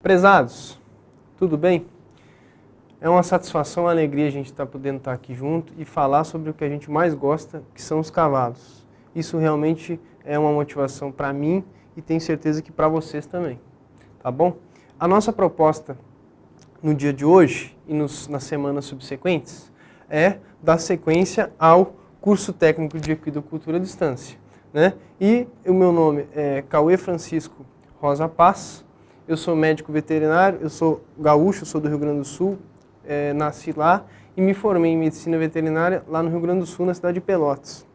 Prezados, tudo bem? É uma satisfação, uma alegria a gente estar podendo estar aqui junto e falar sobre o que a gente mais gosta, que são os cavalos. Isso realmente é uma motivação para mim e tenho certeza que para vocês também, tá bom? A nossa proposta no dia de hoje e nas semanas subsequentes é dar sequência ao curso técnico de equidocultura à distância, né? E o meu nome é Cauê Francisco Rosa Paz, eu sou médico veterinário, eu sou gaúcho, sou do Rio Grande do Sul, nasci lá e me formei em medicina veterinária lá no Rio Grande do Sul, na cidade de Pelotas.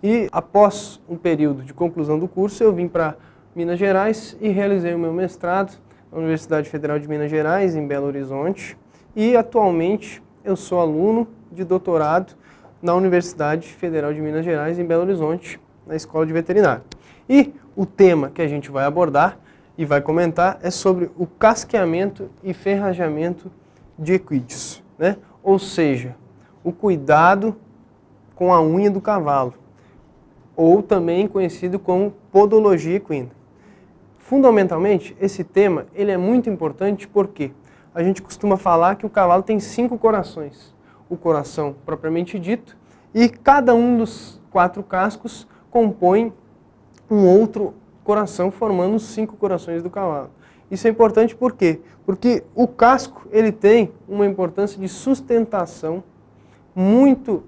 E após um período de conclusão do curso, eu vim para Minas Gerais e realizei o meu mestrado na Universidade Federal de Minas Gerais, em Belo Horizonte. E atualmente eu sou aluno de doutorado na Universidade Federal de Minas Gerais, em Belo Horizonte, na Escola de Veterinário. E o tema que a gente vai abordar e vai comentar é sobre o casqueamento e ferrajamento de equídeos, né? Ou seja, o cuidado com a unha do cavalo, ou também conhecido como podologia equina. Fundamentalmente, esse tema ele é muito importante porque a gente costuma falar que o cavalo tem 5 corações. O coração propriamente dito, e cada um dos 4 cascos compõe um outro coração, formando os 5 corações do cavalo. Isso é importante por quê? Porque o casco ele tem uma importância de sustentação muito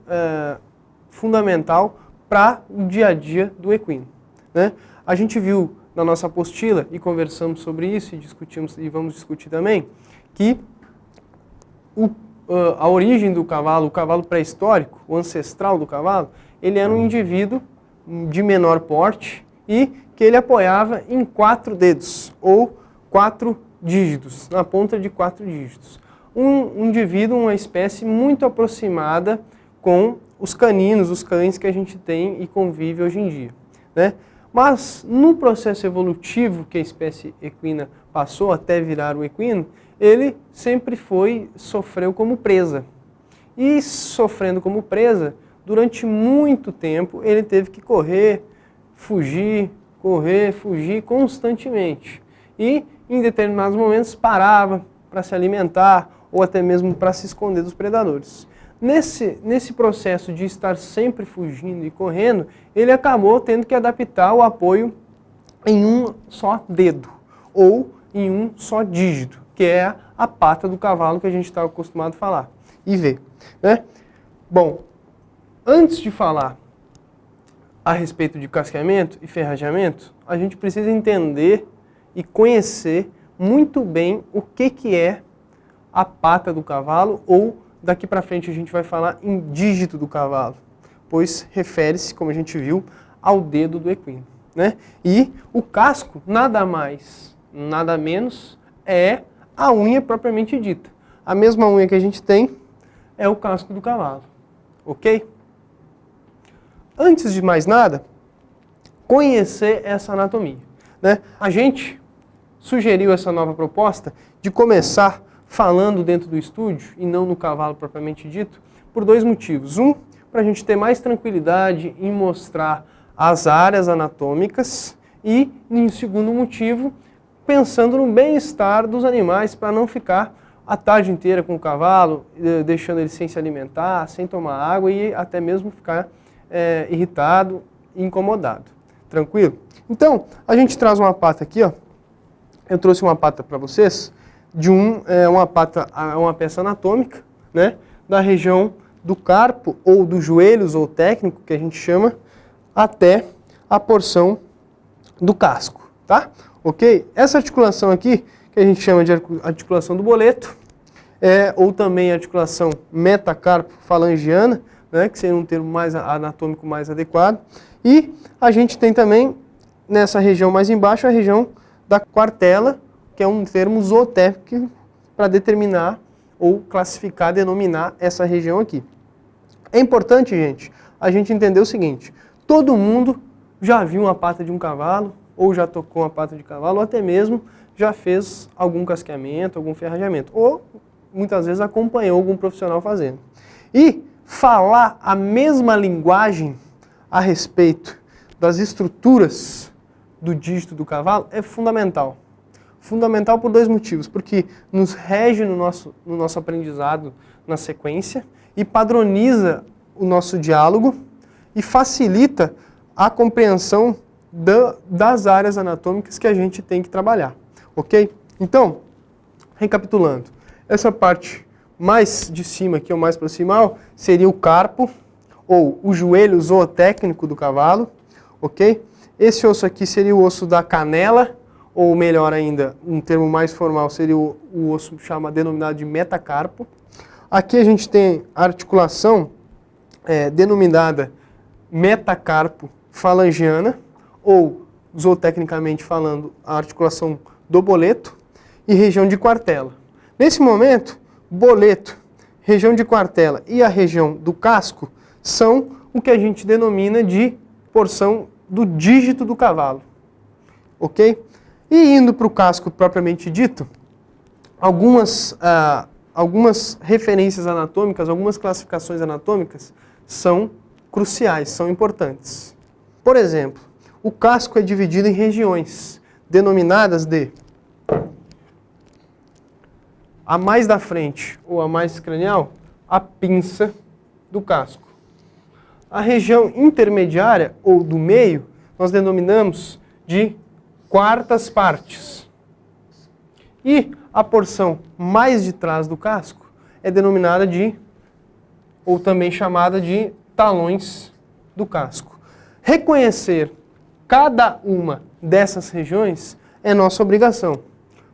fundamental para o dia a dia do equino, né? A gente viu na nossa apostila e conversamos sobre isso e discutimos e vamos discutir também que a origem do cavalo, o cavalo pré-histórico, o ancestral do cavalo, ele era um indivíduo de menor porte e que ele apoiava em 4 dedos ou 4 dígitos, na ponta de 4 dígitos. Um indivíduo, uma espécie muito aproximada com os caninos, os cães que a gente tem e convive hoje em dia, né? Mas no processo evolutivo que a espécie equina passou até virar o equino, ele sempre sofreu como presa. E sofrendo como presa, durante muito tempo ele teve que correr, fugir constantemente. E em determinados momentos parava para se alimentar ou até mesmo para se esconder dos predadores. Nesse processo de estar sempre fugindo e correndo, ele acabou tendo que adaptar o apoio em um só dedo ou em um só dígito, que é a pata do cavalo que a gente está acostumado a falar e ver, né? Bom, antes de falar a respeito de casqueamento e ferrajamento, a gente precisa entender e conhecer muito bem o que é a pata do cavalo, ou daqui para frente a gente vai falar em dígito do cavalo, pois refere-se, como a gente viu, ao dedo do equino, né? E o casco, nada mais, nada menos, é a unha propriamente dita. A mesma unha que a gente tem é o casco do cavalo, ok? Antes de mais nada, conhecer essa anatomia, né? A gente sugeriu essa nova proposta de começar falando dentro do estúdio e não no cavalo propriamente dito, por 2 motivos. Um, para a gente ter mais tranquilidade em mostrar as áreas anatômicas e, em segundo motivo, pensando no bem-estar dos animais para não ficar a tarde inteira com o cavalo, deixando ele sem se alimentar, sem tomar água e até mesmo ficar irritado e incomodado. Tranquilo? Então, a gente traz uma pata aqui, ó. Eu trouxe uma pata para vocês de uma peça anatômica, né, da região do carpo ou dos joelhos ou técnico, que a gente chama, até a porção do casco, tá? Ok? Essa articulação aqui, que a gente chama de articulação do boleto, ou também articulação metacarpo-falangiana, né, que seria um termo mais anatômico mais adequado. E a gente tem também, nessa região mais embaixo, a região da quartela, que é um termo zootécnico para determinar ou classificar, denominar essa região aqui. É importante, gente, a gente entender o seguinte: todo mundo já viu uma pata de um cavalo, ou já tocou uma pata de cavalo, ou até mesmo já fez algum casqueamento, algum ferrajamento, ou muitas vezes acompanhou algum profissional fazendo. E falar a mesma linguagem a respeito das estruturas do dígito do cavalo é fundamental. Fundamental por dois motivos, porque nos rege no nosso aprendizado na sequência e padroniza o nosso diálogo e facilita a compreensão das áreas anatômicas que a gente tem que trabalhar, ok? Então, recapitulando, essa parte mais de cima aqui, ou mais proximal, seria o carpo, ou o joelho zootécnico do cavalo, ok? Esse osso aqui seria o osso da canela, ou melhor ainda, um termo mais formal seria o osso denominado de metacarpo. Aqui a gente tem a articulação denominada metacarpo falangiana, ou zootecnicamente falando, a articulação do boleto e região de quartela. Nesse momento, boleto, região de quartela e a região do casco são o que a gente denomina de porção do dígito do cavalo, ok? E indo para o casco propriamente dito, algumas referências anatômicas, algumas classificações anatômicas são cruciais, são importantes. Por exemplo, o casco é dividido em regiões, denominadas de a mais da frente ou a mais cranial, a pinça do casco. A região intermediária ou do meio, nós denominamos de quartas partes. E a porção mais de trás do casco é denominada de, ou também chamada de, talões do casco. Reconhecer cada uma dessas regiões é nossa obrigação,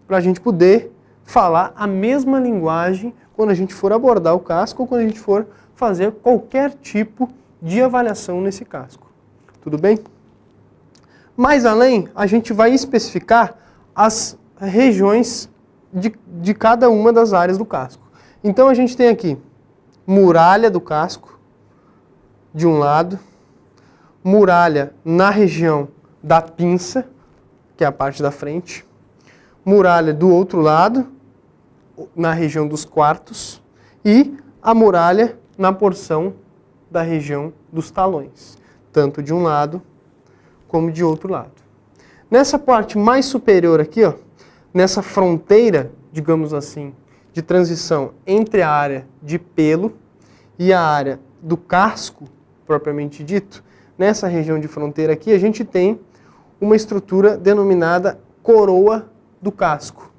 para a gente poder falar a mesma linguagem quando a gente for abordar o casco ou quando a gente for fazer qualquer tipo de avaliação nesse casco. Tudo bem? Mais além, a gente vai especificar as regiões de cada uma das áreas do casco. Então a gente tem aqui muralha do casco, de um lado, muralha na região da pinça, que é a parte da frente, muralha do outro lado, na região dos quartos, e a muralha na porção da região dos talões, tanto de um lado como de outro lado. Nessa parte mais superior aqui, ó, nessa fronteira, digamos assim, de transição entre a área de pelo e a área do casco, propriamente dito, nessa região de fronteira aqui, a gente tem uma estrutura denominada coroa do casco.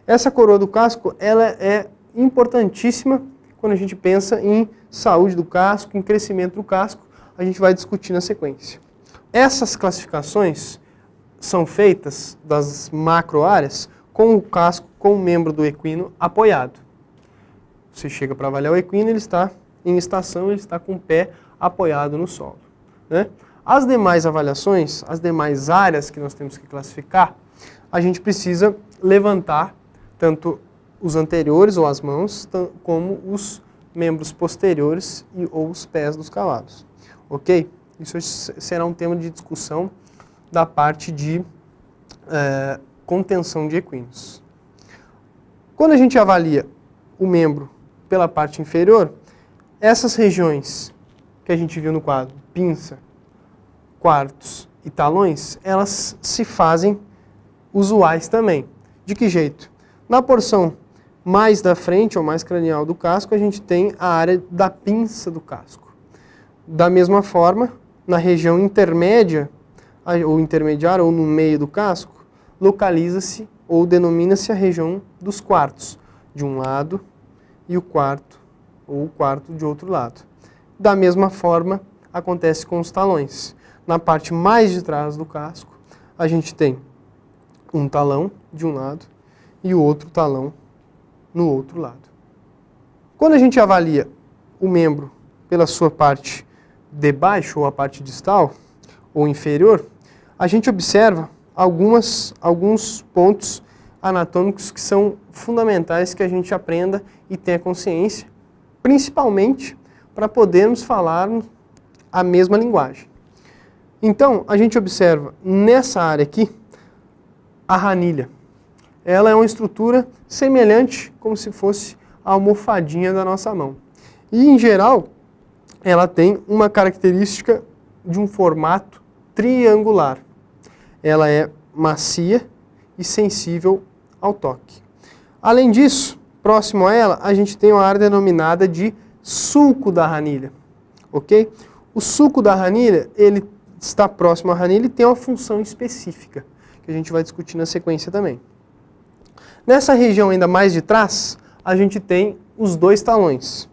Essa coroa do casco, ela é importantíssima quando a gente pensa em saúde do casco, em crescimento do casco, a gente vai discutir na sequência. Essas classificações são feitas das macro-áreas com o casco, com o membro do equino apoiado. Você chega para avaliar o equino, ele está em estação, ele está com o pé apoiado no solo, né? As demais avaliações, as demais áreas que nós temos que classificar, a gente precisa levantar tanto os anteriores ou as mãos, como os membros posteriores ou os pés dos cavalos. Ok? Isso será um tema de discussão da parte de contenção de equinos. Quando a gente avalia o membro pela parte inferior, essas regiões que a gente viu no quadro, pinça, quartos e talões, elas se fazem usuais também. De que jeito? Na porção mais da frente ou mais cranial do casco, a gente tem a área da pinça do casco. Da mesma forma, na região intermédia, ou intermediária, ou no meio do casco, localiza-se ou denomina-se a região dos quartos, de um lado, e o quarto, ou o quarto de outro lado. Da mesma forma, acontece com os talões. Na parte mais de trás do casco, a gente tem um talão de um lado e o outro talão no outro lado. Quando a gente avalia o membro pela sua parte de baixo, ou a parte distal, ou inferior, a gente observa alguns pontos anatômicos que são fundamentais que a gente aprenda e tenha consciência, principalmente para podermos falar a mesma linguagem. Então, a gente observa nessa área aqui a ranilha. Ela é uma estrutura semelhante, como se fosse a almofadinha da nossa mão. E, em geral, ela tem uma característica de um formato triangular. Ela é macia e sensível ao toque. Além disso, próximo a ela, a gente tem uma área denominada de sulco da ranilha, ok? O sulco da ranilha, ele está próximo à ranilha e tem uma função específica, que a gente vai discutir na sequência também. Nessa região ainda mais de trás, a gente tem os dois talões,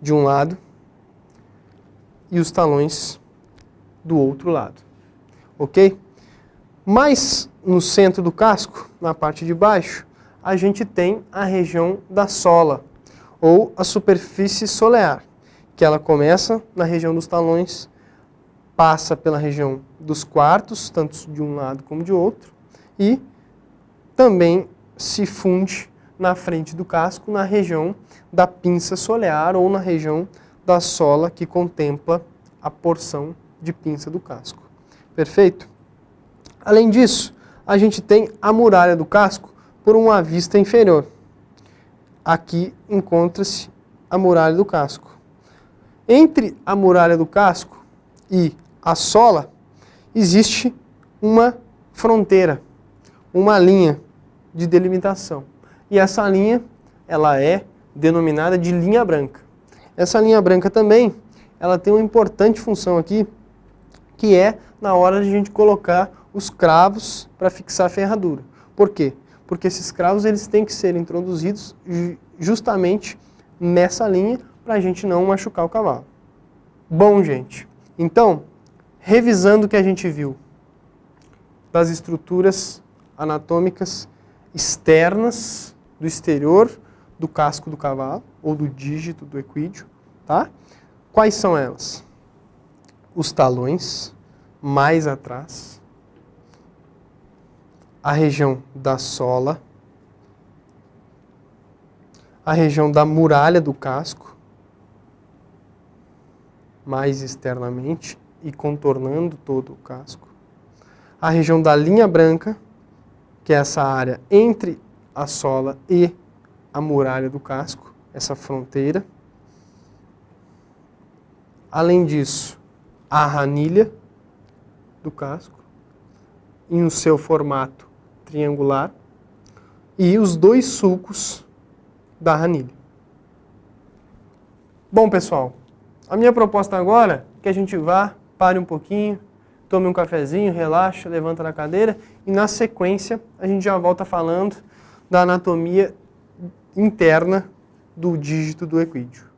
de um lado e os talões do outro lado, ok? Mas no centro do casco, na parte de baixo, a gente tem a região da sola, ou a superfície solear, que ela começa na região dos talões, passa pela região dos quartos, tanto de um lado como de outro, e também se funde na frente do casco, na região da pinça solear ou na região da sola que contempla a porção de pinça do casco. Perfeito? Além disso, a gente tem a muralha do casco por uma vista inferior. Aqui encontra-se a muralha do casco. Entre a muralha do casco e a sola, existe uma fronteira, uma linha de delimitação. E essa linha, ela é denominada de linha branca. Essa linha branca também, ela tem uma importante função aqui, que é na hora de a gente colocar os cravos para fixar a ferradura. Por quê? Porque esses cravos eles têm que ser introduzidos justamente nessa linha para a gente não machucar o cavalo. Bom, gente, então, revisando o que a gente viu das estruturas anatômicas externas do exterior do casco do cavalo, ou do dígito do equídeo, tá? Quais são elas? Os talões, mais atrás, a região da sola, a região da muralha do casco, mais externamente e contornando todo o casco, a região da linha branca, que é essa área entre a sola e a muralha do casco, essa fronteira. Além disso, a ranilha do casco, em seu formato triangular, e os dois sulcos da ranilha. Bom, pessoal, a minha proposta agora é que a gente vá, pare um pouquinho, tome um cafezinho, relaxa, levanta da cadeira e na sequência a gente já volta falando da anatomia interna do dígito do equídeo.